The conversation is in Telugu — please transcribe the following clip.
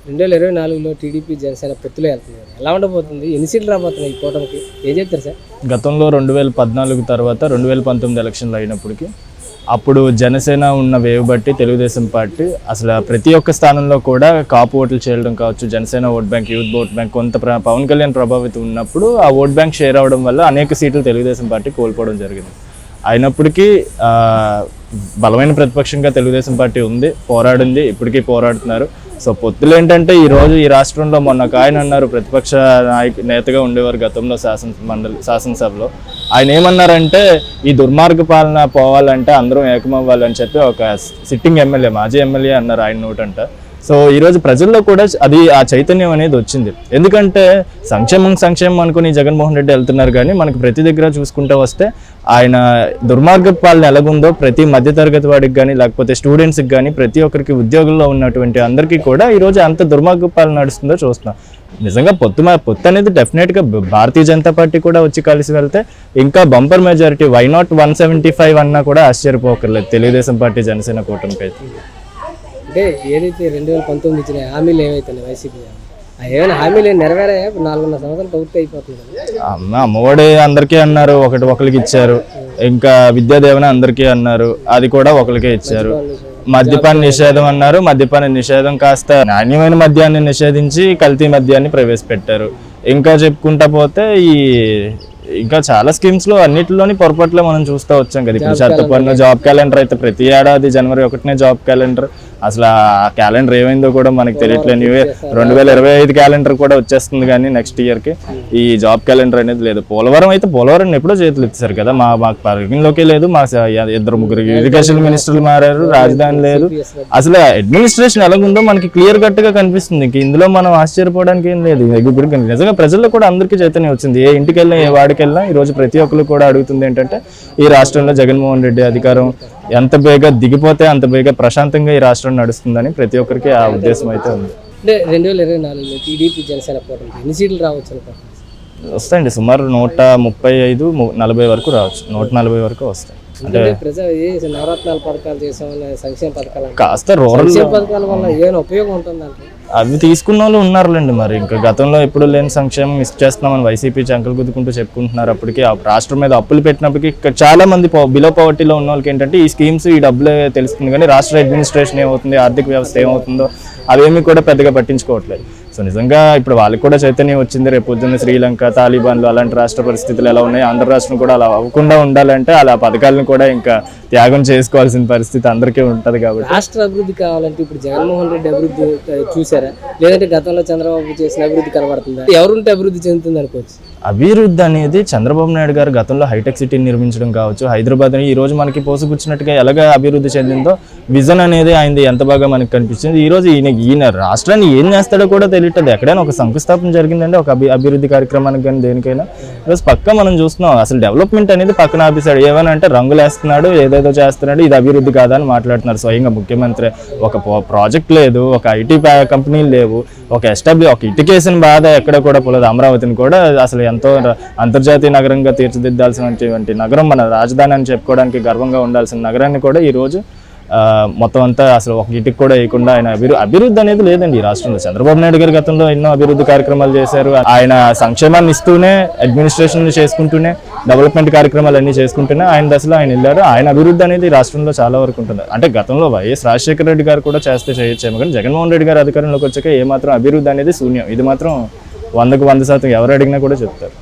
2024లో టీడీపీ జనసేన పొత్తులో వెళ్తుంది కదా. ఎలా ఉండబోతుంది? ఎన్ని సీట్లు రాబోతున్నాయి ఈ కూటమికి? ఏం చెప్తారు సార్? గతంలో 2014 తర్వాత 2019 ఎలక్షన్లు అయినప్పటికీ అప్పుడు జనసేన ఉన్న వేవ్ బట్టి తెలుగుదేశం పార్టీ అసలు ప్రతి ఒక్క స్థానంలో కూడా కాపు ఓట్లు చేయడం కావచ్చు, Janasena vote bank, youth vote bank కొంత పవన్ కళ్యాణ్ ప్రభావితం ఉన్నప్పుడు ఆ ఓట్ బ్యాంక్ షేర్ అవడం వల్ల అనేక సీట్లు తెలుగుదేశం పార్టీ కోల్పోవడం జరిగింది. అయినప్పటికీ బలమైన ప్రతిపక్షంగా తెలుగుదేశం పార్టీ ఉంది, పోరాడింది, ఇప్పటికీ పోరాడుతున్నారు. సో పొత్తులు ఏంటంటే ఈరోజు ఈ రాష్ట్రంలో మొన్న ఒక ఆయన అన్నారు, ప్రతిపక్ష నేతగా ఉండేవారు గతంలో శాసనసభలో. ఆయన ఏమన్నారంటే ఈ దుర్మార్గ పాలన పోవాలంటే అందరం ఏకమవ్వాలని చెప్పి ఒక సిట్టింగ్ ఎమ్మెల్యే, మాజీ ఎమ్మెల్యే అన్నారు ఆయన నోటంట. సో ఈరోజు ప్రజల్లో కూడా ఆ చైతన్యం అనేది వచ్చింది. ఎందుకంటే సంక్షేమం అనుకుని జగన్మోహన్ రెడ్డి వెళ్తున్నారు, కానీ మనకు ప్రతి దగ్గర చూసుకుంటూ వస్తే ఆయన దుర్మార్గ పాలన ఎలాగుందో ప్రతి మధ్యతరగతి వాడికి కానీ లేకపోతే స్టూడెంట్స్కి కానీ ప్రతి ఒక్కరికి ఉద్యోగుల్లో ఉన్నటువంటి అందరికీ కూడా ఈరోజు అంత దుర్మార్గ పాలన నడుస్తుందో చూస్తున్నాం. నిజంగా పొత్తు అనేది డెఫినెట్గా భారతీయ జనతా పార్టీ కూడా వచ్చి కలిసి వెళ్తే ఇంకా బంపర్ మెజారిటీ, వై నాట్ 175 అన్నా కూడా ఆశ్చర్యపోకర్లేదు తెలుగుదేశం పార్టీ జనసేన కూటమికి అయితే. అంటే ఏదైతే 2019 ఇచ్చిన హామీలు ఏవైతున్నాయి వైసీపీ, ఏమైనా హామీలు నెరవేరాయా? 4.5 సంవత్సరాలు పూర్తి అయిపోతుంది. అమ్మఒడి అందరికీ అన్నారు, ఒకరికి ఇచ్చారు. ఇంకా విద్యాదేవన అందరికీ అన్నారు, అది కూడా ఒకరికే ఇచ్చారు. మద్యపాన నిషేధం అన్నారు, మద్యపాన నిషేధం కాస్త నాణ్యమైన మద్యాన్ని నిషేధించి కల్తీ మద్యాన్ని ప్రవేశపెట్టారు. ఇంకా చెప్పుకుంటా పోతే ఇంకా చాలా స్కీమ్స్ లో అన్నిటిలోని పొరపాట్లే మనం చూస్తూ వచ్చాం కదా. ఇప్పుడు చెత్తపన్ను, జాబ్ క్యాలెండర్ అయితే ప్రతి ఏడాది జనవరి 1నే జాబ్ క్యాలెండర్. అసలు ఆ క్యాలెండర్ ఏమైందో కూడా మనకి తెలియట్లేదు. 2025 క్యాలెండర్ కూడా వచ్చేస్తుంది, కానీ నెక్స్ట్ ఇయర్కి ఈ జాబ్ క్యాలెండర్ అనేది లేదు. పోలవరం ఎప్పుడో చేతులు ఎత్తారు కదా, మాకు పరిగణలోకే లేదు. మా 2-3 ఇరిగేషన్ మినిస్టర్లు మారారు, రాజధాని లేదు. అసలు అడ్మినిస్ట్రేషన్ ఎలాగుందో మనకి క్లియర్ కట్ గా కనిపిస్తుంది. ఇందులో మనం ఆశ్చర్యపోవడానికి ఏం లేదు. ఇప్పుడు నిజంగా ప్రజల్లో కూడా అందరికీ చైతన్యం వచ్చింది. ఏ ఇంటికి వెళ్ళినా, ఏ వాడికి వెళ్ళినా ఈరోజు ప్రతి ఒక్కరు కూడా అడుగుతుంది ఏంటంటే ఈ రాష్ట్రంలో జగన్మోహన్ రెడ్డి అధికారం ఎంత బేగా దిగిపోతే అంత బేగా ప్రశాంతంగా ఈ రాష్ట్రం నడుస్తుందని ప్రతి ఒక్కరికి ఆ ఉద్దేశం అయితే ఉంది. అంటే 2024లో టీడీపీ జనసేన కూటమికి ఎన్ని సీట్లు రావచ్చు అనుకుంటున్నారు? వస్తాయండి, సుమారు 135-140 వరకు రావచ్చు. 140 వరకు వస్తాయి. అంటే నవరత్నాల పథకాలు చేసామని, సంక్షేమ పథకాలు కాస్త రూరల్ పథకాల వల్ల ఏమైనా ఉపయోగం ఉంటుందంటే అవి తీసుకున్న వాళ్ళు ఉన్నారులేండి. మరి ఇంకా గతంలో ఎప్పుడు లేని సంక్షేమం మిస్ చేస్తున్నామని వైసీపీ చంకలు గుద్దుకుంటూ చెప్పుకుంటున్నారు. అప్పటికి ఆ రాష్ట్రం మీద అప్పులు పెట్టినప్పటికీ చాలా మంది బిలో పవర్టీలో ఉన్న వాళ్ళకి ఏంటంటే ఈ స్కీమ్స్, ఈ డబ్బులే తెలుస్తుంది, కానీ రాష్ట్ర అడ్మినిస్ట్రేషన్ ఏమవుతుంది, ఆర్థిక వ్యవస్థ ఏమవుతుందో అవేమీ కూడా పెద్దగా పట్టించుకోవట్లేదు. సో నిజంగా ఇప్పుడు వాళ్ళకి కూడా చైతన్యం వచ్చింది. రేపు పొద్దున్న శ్రీలంక, తాలిబాన్లు అలాంటి రాష్ట్ర పరిస్థితులు ఎలా ఉన్నాయి, ఆంధ్ర రాష్ట్రం కూడా అలా అవ్వకుండా ఉండాలంటే అలా పథకాలను కూడా ఇంకా త్యాగం చేసుకోవాల్సిన పరిస్థితి అందరికీ ఉంటుంది. కాబట్టి రాష్ట్ర అభివృద్ధి కావాలంటే ఇప్పుడు జగన్మోహన్ రెడ్డి అభివృద్ధి చూసారా, లేదంటే గతంలో చంద్రబాబు చేసిన అభివృద్ధి కనబడుతుందా? ఎవరుంటే అభివృద్ధి చెందుతుంది అనుకోవచ్చు? అభివృద్ధి అనేది చంద్రబాబు నాయుడు గారు గతంలో హైటెక్ సిటీని నిర్మించడం కావచ్చు, హైదరాబాద్ ఈ రోజు మనకి పోసుకొచ్చినట్టుగా ఎలాగ అభివృద్ధి చెందిందో విజన్ అనేది ఆయనది ఎంత బాగా మనకు కనిపించింది. ఈ రోజు ఈయన రాష్ట్రాన్ని ఏం చేస్తాడో కూడా తెలియట్లేదు. ఎక్కడైనా ఒక శంకుస్థాపన జరిగిందంటే ఒక అభివృద్ధి కార్యక్రమానికి కానీ దేనికైనా ఈరోజు పక్క మనం చూస్తున్నాం. అసలు డెవలప్మెంట్ అనేది పక్కన ఆపేశాడు. ఏమని అంటే రంగులు వేస్తున్నాడు, ఏదేదో చేస్తున్నాడు, ఇది అభివృద్ధి కాదని మాట్లాడుతున్నారు. స్వయంగా ముఖ్యమంత్రి ఒక ప్రాజెక్ట్ లేదు, ఒక ఐటీ కంపెనీలు లేవు, ఒక ఇటుకేసిన బాధ ఎక్కడ కూడా పోలేదు. అమరావతిని కూడా అసలు ఎంతో అంతర్జాతీయ నగరంగా తీర్చిదిద్దాల్సినటువంటి నగరం, మన రాజధాని అని చెప్పుకోవడానికి గర్వంగా ఉండాల్సిన నగరాన్ని కూడా ఈరోజు మొత్తం అంతా అసలు ఒక ఇటుకు కూడా వేయకుండా ఆయన అభివృద్ధి అనేది లేదండి ఈ రాష్ట్రంలో. చంద్రబాబు నాయుడు గారు గతంలో ఎన్నో అభివృద్ధి కార్యక్రమాలు చేశారు. ఆయన సంక్షేమాన్ని ఇస్తూనే, అడ్మినిస్ట్రేషన్ చేసుకుంటూనే, డెవలప్మెంట్ కార్యక్రమాలు అన్ని చేసుకుంటూనే ఆయన దశలో ఆయన వెళ్ళారు. ఆయన అభివృద్ధి అనేది రాష్ట్రంలో చాలా వరకు ఉంటుంది. అంటే గతంలో వైఎస్ రాజశేఖర రెడ్డి గారు కూడా చేస్తే చేయొచ్చేమో, కానీ జగన్మోహన్ రెడ్డి గారు అధికారంలోకి వచ్చాక ఏమాత్రం అభివృద్ధి అనేది శూన్యం. ఇది మాత్రం 100% ఎవరు అడిగినా కూడా చెప్తారు.